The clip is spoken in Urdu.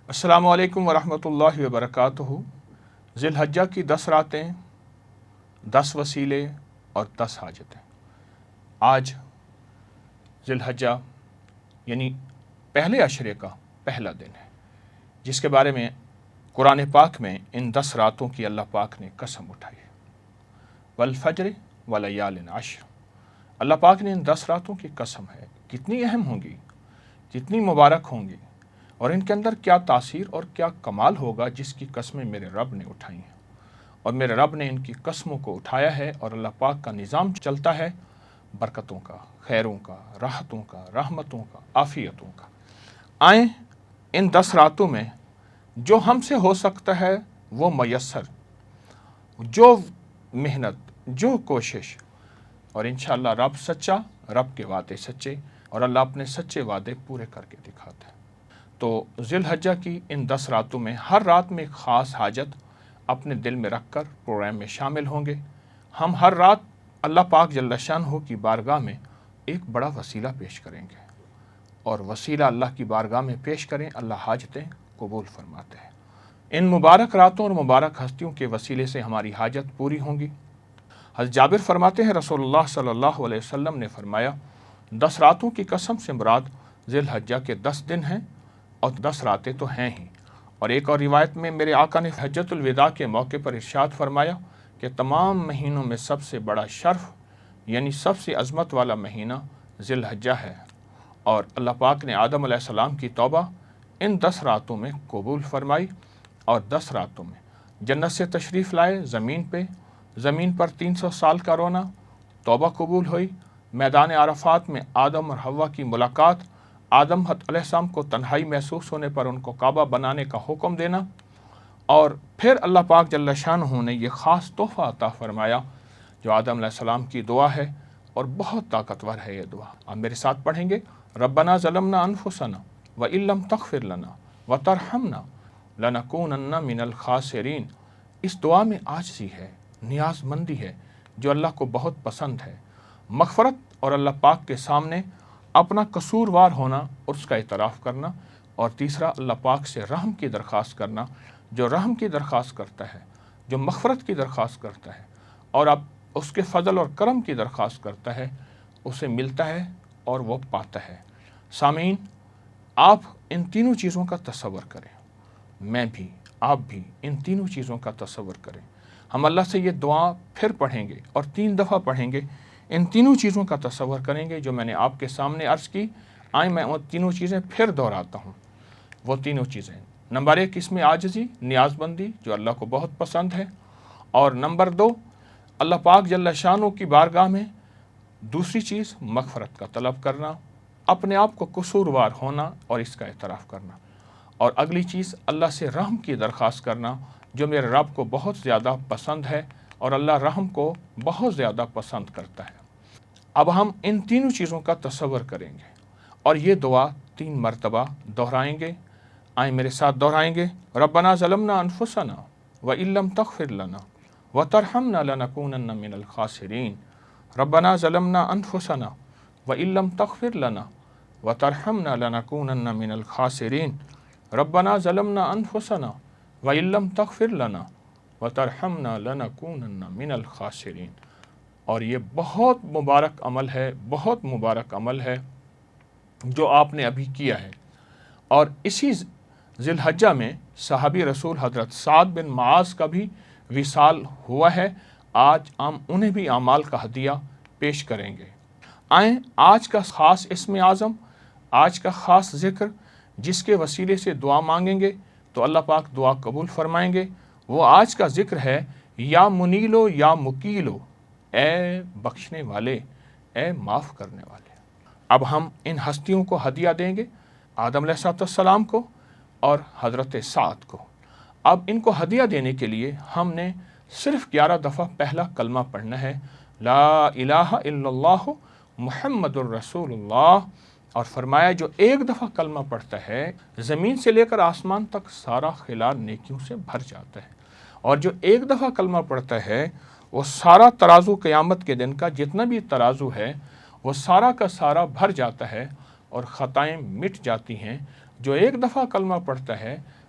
السلام علیکم ورحمۃ اللہ وبرکاتہ۔ ذی الحجہ کی 10 راتیں، 10 وسیلے اور 10 حاجتیں۔ آج ذی الحجہ یعنی پہلے عشرے کا پہلا دن ہے، جس کے بارے میں قرآن پاک میں ان 10 راتوں کی اللہ پاک نے قسم اٹھائی ہے۔ والفجر ولیال عشر، اللہ پاک نے ان 10 راتوں کی قسم ہے۔ کتنی اہم ہوں گی، کتنی مبارک ہوں گی، اور ان کے اندر کیا تاثیر اور کیا کمال ہوگا جس کی قسمیں میرے رب نے اٹھائی ہیں، اور میرے رب نے ان کی قسموں کو اٹھایا ہے۔ اور اللہ پاک کا نظام چلتا ہے برکتوں کا، خیروں کا، راحتوں کا، رحمتوں کا، عافیتوں کا۔ آئیں ان 10 راتوں میں جو ہم سے ہو سکتا ہے وہ میسر، جو محنت، جو کوشش، اور انشاءاللہ رب سچا، رب کے وعدے سچے، اور اللہ اپنے سچے وعدے پورے کر کے دکھاتا ہے۔ تو ذی الحجہ کی ان 10 راتوں میں ہر رات میں ایک خاص حاجت اپنے دل میں رکھ کر پروگرام میں شامل ہوں گے۔ ہم ہر رات اللہ پاک جل شانہ کی بارگاہ میں ایک بڑا وسیلہ پیش کریں گے، اور وسیلہ اللہ کی بارگاہ میں پیش کریں، اللہ حاجتیں قبول فرماتے ہیں۔ ان مبارک راتوں اور مبارک ہستیوں کے وسیلے سے ہماری حاجت پوری ہوں گی۔ حضرت جابر فرماتے ہیں رسول اللہ صلی اللہ علیہ وسلم نے فرمایا، 10 راتوں کی قسم سے مراد ذی الحجہ کے 10 دن ہیں، اور 10 راتیں تو ہیں ہی۔ اور ایک اور روایت میں میرے آقا نے حجۃ الوداع کے موقع پر ارشاد فرمایا کہ تمام مہینوں میں سب سے بڑا شرف یعنی سب سے عظمت والا مہینہ ذی الحجہ ہے، اور اللہ پاک نے آدم علیہ السلام کی توبہ ان 10 راتوں میں قبول فرمائی، اور 10 راتوں میں جنت سے تشریف لائے زمین پہ، زمین پر 300 سال کا رونا، توبہ قبول ہوئی، میدان عرفات میں آدم اور حوا کی ملاقات، آدم علیہ السلام کو تنہائی محسوس ہونے پر ان کو کعبہ بنانے کا حکم دینا، اور پھر اللہ پاک جل شانہ نے یہ خاص تحفہ عطا فرمایا جو آدم علیہ السلام کی دعا ہے، اور بہت طاقتور ہے یہ دعا۔ آپ میرے ساتھ پڑھیں گے، ربنا ظلمنا انفسنا وان لم تغفر لنا وترحمنا لنکونن من الخاسرین۔ اس دعا میں عاجزی ہے، نیاز مندی ہے جو اللہ کو بہت پسند ہے، مغفرت اور اللہ پاک کے سامنے اپنا قصوروار ہونا اور اس کا اعتراف کرنا، اور تیسرا اللہ پاک سے رحم کی درخواست کرنا، جو رحم کی درخواست کرتا ہے، جو مغفرت کی درخواست کرتا ہے، اور اب اس کے فضل اور کرم کی درخواست کرتا ہے، اسے ملتا ہے اور وہ پاتا ہے۔ سامعین، آپ ان تینوں چیزوں کا تصور کریں، میں بھی، آپ بھی ان تینوں چیزوں کا تصور کریں۔ ہم اللہ سے یہ دعا پھر پڑھیں گے اور 3 دفعہ پڑھیں گے، ان تینوں چیزوں کا تصور کریں گے جو میں نے آپ کے سامنے عرض کی۔ آئیں میں وہ تینوں چیزیں پھر دہراتا ہوں۔ وہ تینوں چیزیں، نمبر 1 اس میں عاجزی، نیاز بندی جو اللہ کو بہت پسند ہے، اور نمبر 2 اللہ پاک جل شانہ کی بارگاہ میں دوسری چیز مغفرت کا طلب کرنا، اپنے آپ کو قصوروار ہونا اور اس کا اعتراف کرنا، اور اگلی چیز اللہ سے رحم کی درخواست کرنا جو میرے رب کو بہت زیادہ پسند ہے، اور اللہ رحم کو بہت زیادہ پسند کرتا ہے۔ اب ہم ان تینوں چیزوں کا تصور کریں گے اور یہ دعا 3 مرتبہ دہرائیں گے۔ آئیں میرے ساتھ دہرائیں گے، ربنا ظلمنا انفسنا وان لم تغفر لنا وترحمنا لنکونن من الخاسرین۔ ربنا ظلمنا انفسنا وان لم تغفر لنا وترحمنا لنکونن من الخاسرین۔ ربنا ظلمنا انفسنا وان لم تغفر لنا وترحمنا لنکونن من الخاسرین۔ اور یہ بہت مبارک عمل ہے، بہت مبارک عمل ہے جو آپ نے ابھی کیا ہے۔ اور اسی ذی الحجہ میں صحابی رسول حضرت سعد بن معاذ کا بھی وصال ہوا ہے۔ آج ہم انہیں بھی اعمال کا ہدیہ پیش کریں گے۔ آئیں آج کا خاص اسم اعظم، آج کا خاص ذکر جس کے وسیلے سے دعا مانگیں گے تو اللہ پاک دعا قبول فرمائیں گے، وہ آج کا ذکر ہے، یا منیلو یا مکیلو، اے بخشنے والے، اے معاف کرنے والے۔ اب ہم ان ہستیوں کو ہدیہ دیں گے، آدم علیہ السلام کو اور حضرت سعد کو۔ اب ان کو ہدیہ دینے کے لیے ہم نے صرف 11 دفعہ پہلا کلمہ پڑھنا ہے، لا الہ الا اللہ محمد الرسول اللہ، اور فرمایا جو 1 دفعہ کلمہ پڑھتا ہے زمین سے لے کر آسمان تک سارا خلا نیکیوں سے بھر جاتا ہے، اور جو 1 دفعہ کلمہ پڑھتا ہے وہ سارا ترازو قیامت کے دن کا جتنا بھی ترازو ہے وہ سارا کا سارا بھر جاتا ہے اور خطائیں مٹ جاتی ہیں۔ جو 1 دفعہ کلمہ پڑھتا ہے